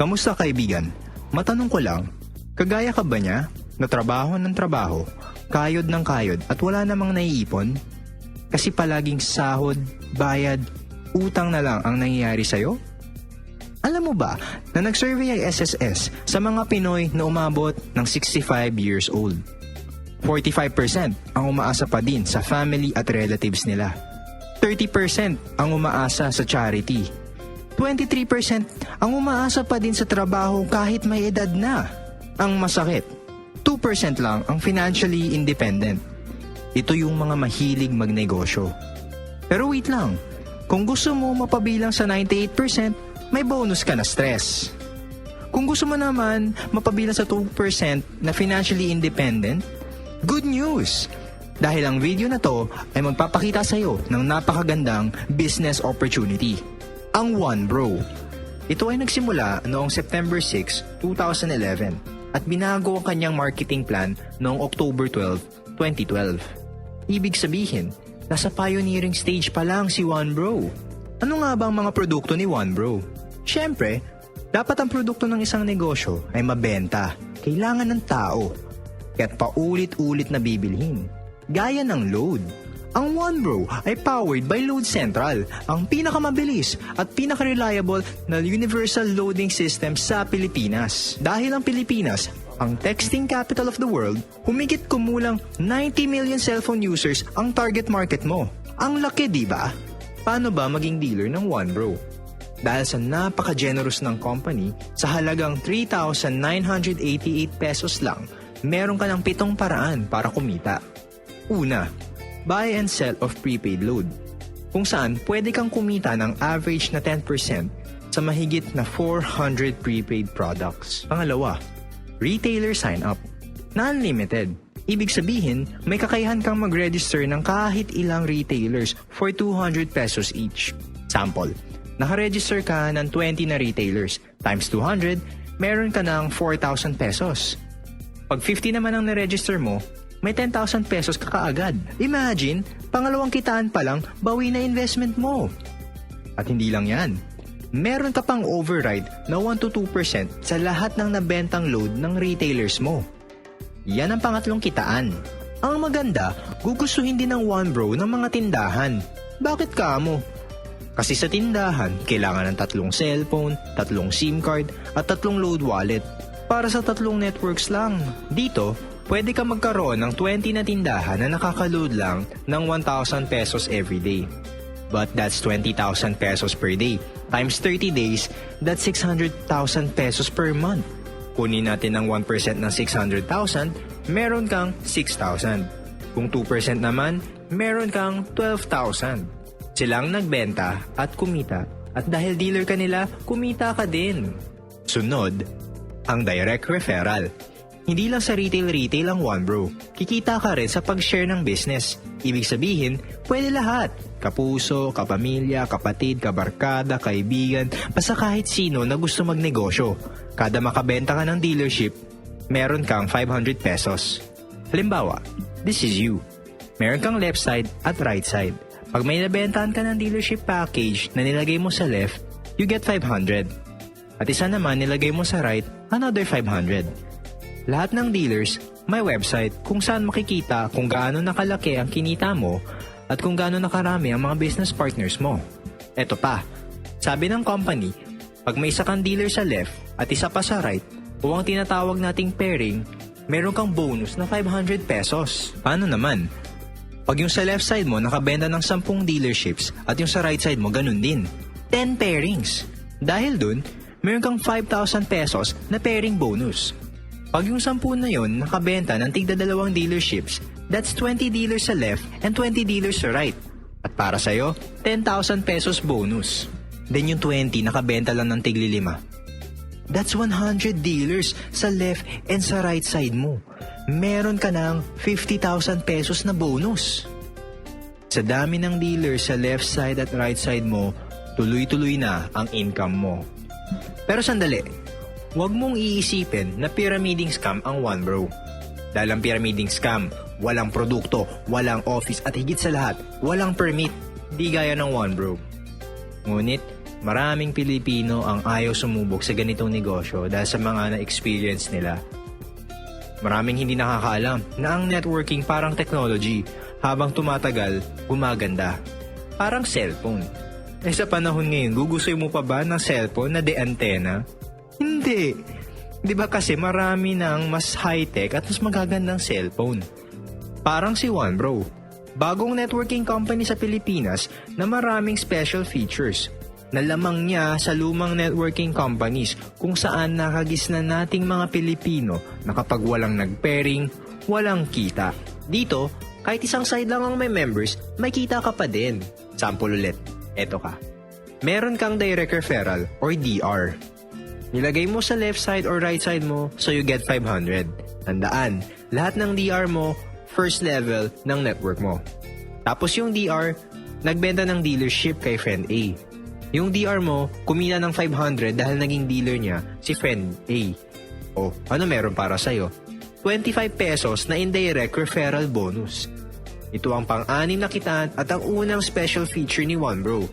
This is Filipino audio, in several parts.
Kamusta kaibigan? Matanong ko lang, kagaya ka ba niya? Na trabaho ng trabaho, kayod ng kayod at wala namang naiipon? Kasi palaging sahod, bayad, utang na lang ang nangyayari sa'yo? Alam mo ba na nag-survey ang SSS sa mga Pinoy na umabot ng 65 years old? 45% ang umaasa pa din sa family at relatives nila. 30% ang umaasa sa charity. 23% ang umaasa pa din sa trabaho kahit may edad na. Ang masakit, 2% lang ang financially independent. Ito yung mga mahilig magnegosyo. Pero wait lang, kung gusto mo mapabilang sa 98%, may bonus ka na stress. Kung gusto mo naman mapabilang sa 2% na financially independent, good news! Dahil ang video na to ay magpapakita sa iyo ng napakagandang business opportunity. Ang One Bro. Ito ay nagsimula noong September 6, 2011 at binago ang kanyang marketing plan noong October 12, 2012. Ibig sabihin, nasa pioneering stage pa lang si One Bro. Ano nga ba ang mga produkto ni One Bro? Siyempre, dapat ang produkto ng isang negosyo ay mabenta. Kailangan ng tao. Kaya't paulit-ulit na bibilhin. Gaya ng load. Ang One Bro ay powered by Load Central, ang pinakamabilis at pinaka-reliable na universal loading system sa Pilipinas. Dahil ang Pilipinas, ang texting capital of the world, humigit kumulang 90 million cellphone users ang target market mo. Ang laki, di ba? Paano ba maging dealer ng One Bro? Dahil sa napaka-generous ng company, sa halagang 3,988 pesos lang, meron ka ng 7 paraan para kumita. Una, buy and sell of prepaid load, kung saan pwede kang kumita ng average na 10% sa mahigit na 400 prepaid products. Pangalawa, retailer sign-up na unlimited. Ibig sabihin, may kakayahan kang mag-register ng kahit ilang retailers for 200 pesos each. Sample, nakaregister ka ng 20 na retailers times 200, meron ka ng 4,000 pesos. Pag 50 naman ang na-register mo, may 10,000 pesos ka kaagad. Imagine, pangalawang kitaan pa lang, bawi na investment mo. At hindi lang yan. Meron ka pang override na 1-2% sa lahat ng nabentang load ng retailers mo. Yan ang pangatlong kitaan. Ang maganda, gugustuhin din ng One Bro ng mga tindahan. Bakit ka mo? Kasi sa tindahan, kailangan ng 3 cellphone, 3 SIM card, at 3 load wallet. Para sa 3 networks lang. Dito, pwede ka magkaroon ng 20 na tindahan na nakaka-load lang ng 1,000 pesos every day. But that's 20,000 pesos per day. Times 30 days, that's 600,000 pesos per month. Kunin natin ang 1% ng 600,000, meron kang 6,000. Kung 2% naman, meron kang 12,000. Silang nagbenta at kumita. At dahil dealer ka nila, kumita ka din. Sunod, ang direct referral. Hindi lang sa retail ang One Bro. Kikita ka rin sa pag-share ng business. Ibig sabihin, pwede lahat. Kapuso, kapamilya, kapatid, kabarkada, kaibigan, basta kahit sino na gusto magnegosyo. Kada makabenta ka ng dealership, meron kang 500 pesos. Halimbawa, this is you. Meron kang left side at right side. Pag may nabentahan ka ng dealership package na nilagay mo sa left, you get 500. At isa naman nilagay mo sa right, another 500. Lahat ng dealers may website kung saan makikita kung gaano nakalaki ang kinita mo at kung gaano nakarami ang mga business partners mo. Eto pa, sabi ng company, pag may isa kang dealer sa left at isa pa sa right o ang tinatawag nating pairing, meron kang bonus na 500 pesos. Paano naman? Pag yung sa left side mo nakabenta ng 10 dealerships at yung sa right side mo ganun din, 10 pairings. Dahil dun, meron kang 5,000 pesos na pairing bonus. Pag yung 10 na yon nakabenta ng tigda 2 dealerships, that's 20 dealers sa left and 20 dealers sa right. At para sa'yo, 10,000 pesos bonus. Then yung 20 nakabenta lang ng tigli 5. That's 100 dealers sa left and sa right side mo. Meron ka ng 50,000 pesos na bonus. Sa dami ng dealers sa left side at right side mo, tuloy-tuloy na ang income mo. Pero sandali, huwag mong iisipin na pyramiding scam ang One Bro. Dahil ang pyramiding scam, walang produkto, walang office at higit sa lahat, walang permit, di gaya ng One Bro. Ngunit, Maraming Pilipino ang ayaw sumubok sa ganitong negosyo dahil sa mga na-experience nila. Maraming hindi nakakaalam na ang networking parang technology, habang tumatagal, gumaganda. Parang cellphone. Sa panahon ngayon, gugustuhin mo pa ba ng cellphone na de-antena? Hindi. Di ba kasi marami ng mas high-tech at mas magagandang cellphone. Parang si OneBro, bagong networking company sa Pilipinas na maraming special features. Nalamang niya sa lumang networking companies kung saan nakagisna nating mga Pilipino na kapag walang nag-pairing, walang kita. Dito, kahit isang side lang ang may members, may kita ka pa din. Sample ulit, eto ka. Meron kang direct referral or DR. Nilagay mo sa left side or right side mo, so you get 500. Tandaan, lahat ng DR mo, first level ng network mo. Tapos yung DR, nagbenta ng dealership kay friend A. Yung DR mo, kumita ng 500 dahil naging dealer niya si friend A. O, ano meron para sa'yo? 25 pesos na indirect referral bonus. Ito ang pang-anim na kitaan at ang unang special feature ni OneBro.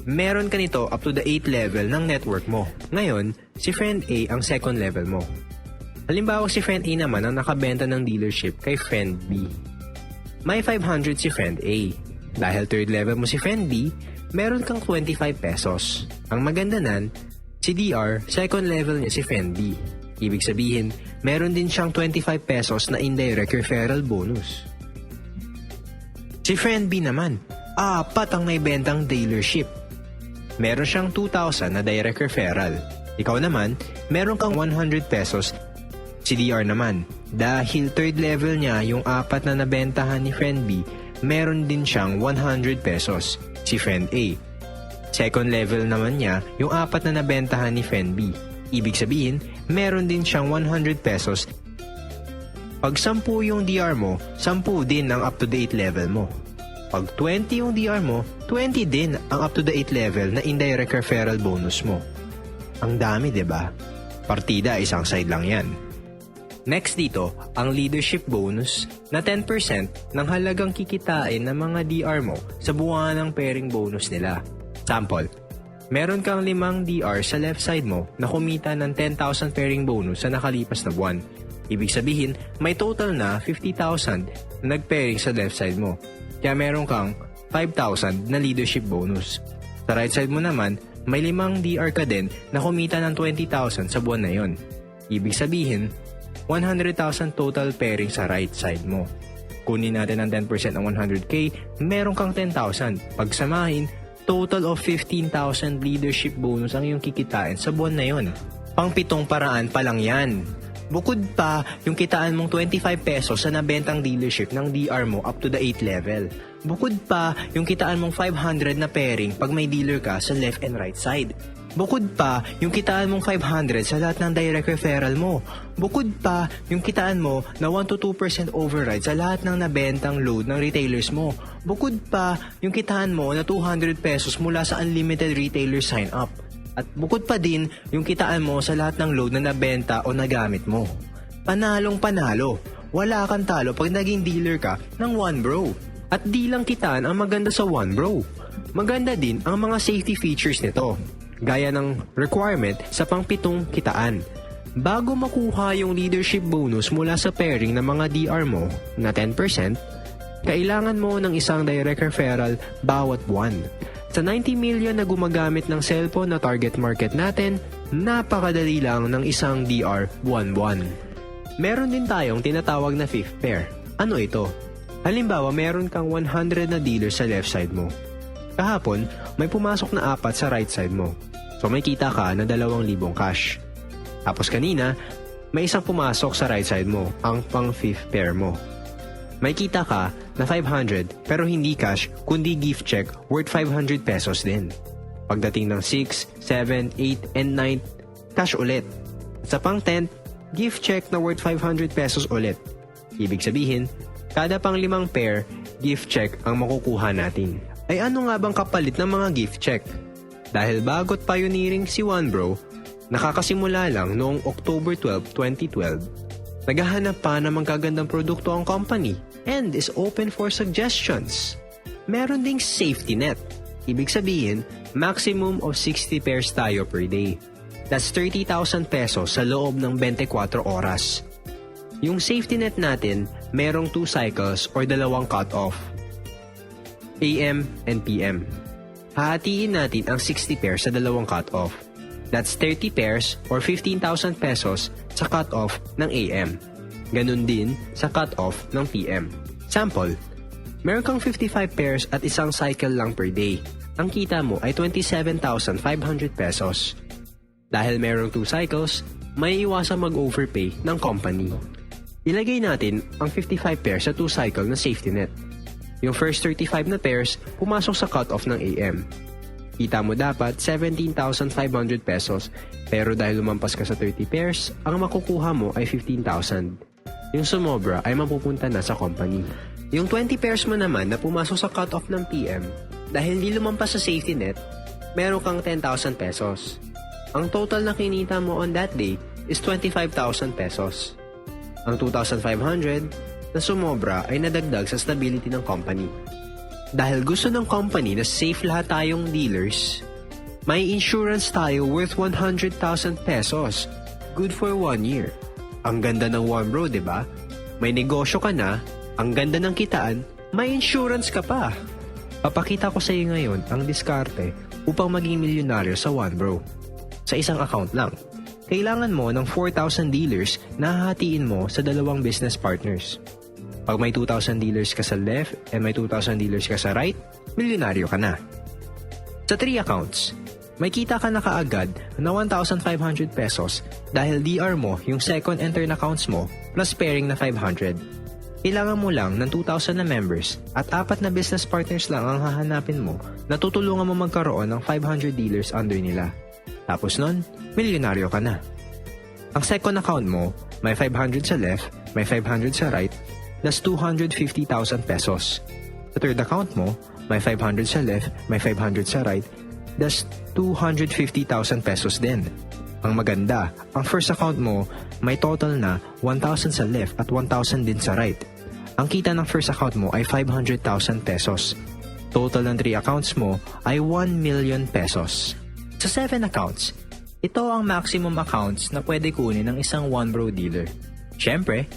Meron ka nito up to the 8th level ng network mo. Ngayon, si friend A ang second level mo. Halimbawa si friend A naman ang nakabenta ng dealership kay friend B. May 500 si friend A. Dahil third level mo si friend B, meron kang 25 pesos. Ang maganda nan, si DR, second level niya si friend B. Ibig sabihin, meron din siyang 25 pesos na indirect referral bonus. Si friend B naman, 4 ang may bentang dealership. Meron siyang 2,000 na direct referral. Ikaw naman, meron kang 100 pesos. Si DR naman, dahil third level niya yung 4 na nabentahan ni friend B, meron din siyang 100 pesos. Si friend A. Second level naman niya yung 4 na nabentahan ni friend B. Ibig sabihin, meron din siyang 100 pesos. Pag 10 yung DR mo, 10 din ang up-to-date level mo. Pag 20 yung DR mo, 20 din ang up-to-date level na indirect referral bonus mo. Ang dami, diba? Partida, isang side lang yan. Next dito, ang leadership bonus na 10% ng halagang kikitain ng mga DR mo sa buwan ng pairing bonus nila. Sample, meron kang 5 DR sa left side mo na kumita ng 10,000 pairing bonus sa nakalipas na buwan. Ibig sabihin, may total na 50,000 na nag-pairing sa left side mo. Kaya meron kang 5,000 na leadership bonus. Sa right side mo naman, may 5 DR ka din na kumita ng 20,000 sa buwan na yon. Ibig sabihin, 100,000 total pairing sa right side mo. Kunin natin ang 10% ng 100k, meron kang 10,000. Pagsamahin, total of 15,000 leadership bonus ang iyong kikitain sa buwan na yon. Pang-7 paraan pa lang yan. Bukod pa, yung kitaan mong 25 pesos sa nabentang dealership ng DR mo up to the 8th level. Bukod pa, yung kitaan mong 500 na pairing pag may dealer ka sa left and right side. Bukod pa, yung kitaan mong 500 sa lahat ng direct referral mo. Bukod pa, yung kitaan mo na 1-2% override sa lahat ng nabentang load ng retailers mo. Bukod pa, yung kitaan mo na 200 pesos mula sa unlimited retailer sign-up. At bukod pa din, yung kitaan mo sa lahat ng load na nabenta o nagamit mo. Panalong panalo. Wala kang talo pag naging dealer ka ng OneBro. At di lang kitaan ang maganda sa OneBro. Maganda din ang mga safety features nito. Gaya ng requirement sa pang-7 kitaan. Bago makuha yung leadership bonus mula sa pairing ng mga DR mo na 10%, kailangan mo ng isang direct referral bawat buwan. Sa 90 million na gumagamit ng cellphone na target market natin, napakadali lang ng isang DR buwan-buwan. Meron din tayong tinatawag na fifth pair. Ano ito? Halimbawa, meron kang 100 na dealer sa left side mo. Kahapon, may pumasok na 4 sa right side mo. So may kita ka na 2,000 cash. Tapos kanina, may isang pumasok sa right side mo, ang pang fifth pair mo. May kita ka na 500 pero hindi cash kundi gift check worth 500 pesos din. Pagdating ng 6, 7, 8, and 9, cash ulit. Sa pang 10, gift check na worth 500 pesos ulit. Ibig sabihin, kada pang 5 pair, gift check ang makukuha natin. Ay ano nga bang kapalit ng mga gift check? Dahil bago't pioneering si OneBro, nakakasimula lang noong October 12, 2012, naghahanap pa ng magagandang produkto ang company and is open for suggestions. Meron ding safety net. Ibig sabihin, maximum of 60 pairs tayo per day. That's 30,000 pesos sa loob ng 24 oras. Yung safety net natin, merong 2 cycles or dalawang cut-off. AM and PM. Hahatiin natin ang 60 pairs sa dalawang cut-off. That's 30 pairs or 15,000 pesos sa cut-off ng AM. Ganun din sa cut-off ng PM. Sample, meron kang 55 pairs at isang cycle lang per day. Ang kita mo ay 27,500 pesos. Dahil merong 2 cycles, may iwasang mag-overpay ng company. Ilagay natin ang 55 pairs sa 2 cycle na safety net. Yung first 35 na pairs, pumasok sa cut-off ng AM. Kita mo dapat 17,500 pesos, pero dahil lumampas ka sa 30 pairs, ang makukuha mo ay 15,000. Yung sumobra ay mapupunta na sa company. Yung 20 pairs mo naman na pumasok sa cut-off ng PM, dahil hindi lumampas sa safety net, meron kang 10,000 pesos. Ang total na kinita mo on that day is 25,000 pesos. Ang 2,500 na sumobra ay nadagdag sa stability ng company. Dahil gusto ng company na safe lahat tayong dealers, may insurance tayo worth 100,000 pesos. Good for 1 year. Ang ganda ng One Bro, diba? May negosyo ka na, ang ganda ng kitaan, may insurance ka pa. Papakita ko sa iyo ngayon ang diskarte upang maging milyonaryo sa One Bro. Sa isang account lang. Kailangan mo ng 4,000 dealers na hahatiin mo sa dalawang business partners. Pag may 2,000 dealers ka sa left and may 2,000 dealers ka sa right, milyonaryo ka na. Sa 3 accounts, may kita ka na kaagad na 1,500 pesos dahil DR mo yung second and third accounts mo plus pairing na 500. Kailangan mo lang ng 2,000 na members at 4 na business partners lang ang hahanapin mo na tutulungan mo magkaroon ng 500 dealers under nila. Tapos nun, milyonaryo ka na. Ang second account mo, may 500 sa left, may 500 sa right, that's 250,000 pesos. Sa third account mo, may 500 sa left, may 500 sa right, that's 250,000 pesos din. Ang maganda, ang first account mo, may total na 1,000 sa left at 1,000 din sa right. Ang kita ng first account mo ay 500,000 pesos. Total ng 3 accounts mo ay 1 million pesos. Sa 7 accounts, ito ang maximum accounts na pwede kunin ng isang One Bro dealer. Siyempre,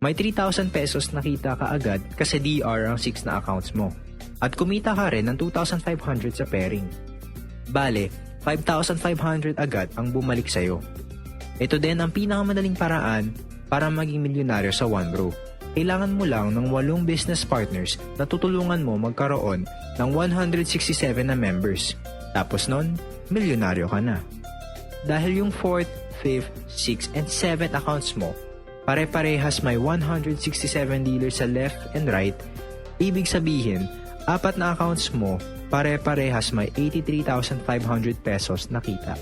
may 3,000 pesos na kita ka agad kasi DR ang 6 na accounts mo. At kumita ka rin ng 2,500 sa pairing. Bale, 5,500 agad ang bumalik sa'yo. Ito din ang pinakamadaling paraan para maging milyonaryo sa One Bro. Kailangan mo lang ng 8 business partners na tutulungan mo magkaroon ng 167 na members. Tapos nun, milyonaryo ka na. Dahil yung 4th, 5th, 6th, and 7th accounts mo, pare-parehas may 167 dealers sa left and right, ibig sabihin, 4 na accounts mo, pare-parehas may 83,500 pesos na kita.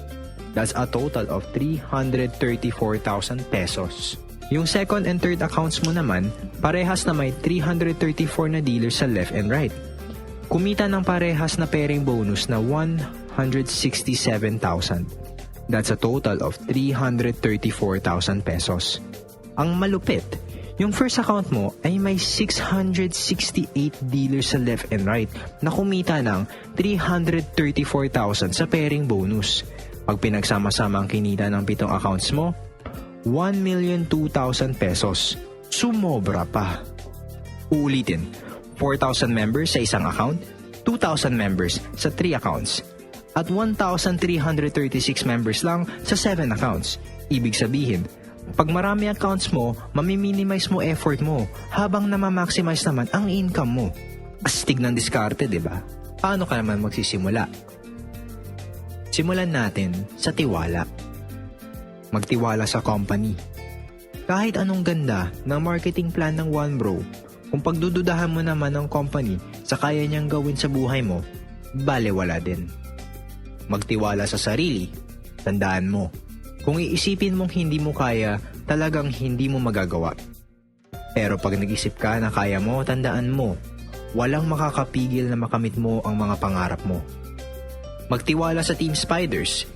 That's a total of 334,000 pesos. Yung second and third accounts mo naman, parehas na may 334 na dealers sa left and right. Kumita ng parehas na pairing bonus na 167,000. That's a total of 334,000 pesos. Ang malupit, yung first account mo ay may 668 dealers sa left and right na kumita ng 334,000 sa pairing bonus. Pag pinagsama-sama ang kinita ng 7 accounts mo, 1,02,000 pesos. Sumobra pa. Uulitin, 4,000 members sa isang account, 2,000 members sa 3 accounts, at 1,336 members lang sa 7 accounts. Ibig sabihin, pag marami accounts mo, mamiminimize mo effort mo habang namamaximize naman ang income mo. Astig ng diskarte, diba? Paano ka naman magsisimula? Simulan natin sa tiwala. Magtiwala sa company. Kahit anong ganda ng marketing plan ng One Bro, kung pagdududahan mo naman ng company sa kaya niyang gawin sa buhay mo, balewala din. Magtiwala sa sarili. Tandaan mo, kung iisipin mong hindi mo kaya, talagang hindi mo magagawa. Pero pag nag-isip ka na kaya mo, tandaan mo, walang makakapigil na makamit mo ang mga pangarap mo. Magtiwala sa Team Spiders.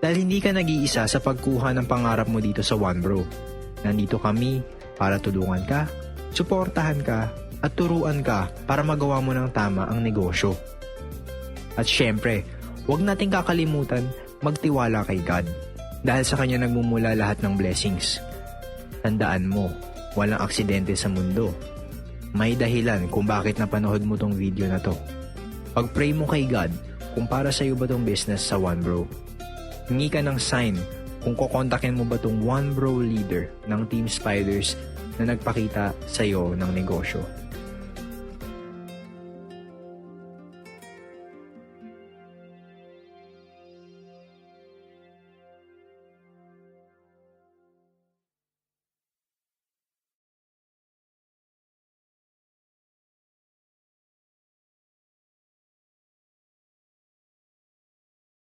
Dahil hindi ka nag-iisa sa pagkuha ng pangarap mo dito sa One Bro. Nandito kami para tulungan ka, suportahan ka, at turuan ka para magawa mo ng tama ang negosyo. At syempre, Huwag nating kakalimutan magtiwala kay God dahil sa Kanya nagmumula lahat ng blessings. Tandaan mo, walang aksidente sa mundo. May dahilan kung bakit napanood mo tong video na to. Pag-pray mo kay God kung para sa'yo ba tong business sa One Bro. Hingi ka ng sign kung kukontakin mo ba tong One Bro leader ng Team Spiders na nagpakita sa'yo ng negosyo.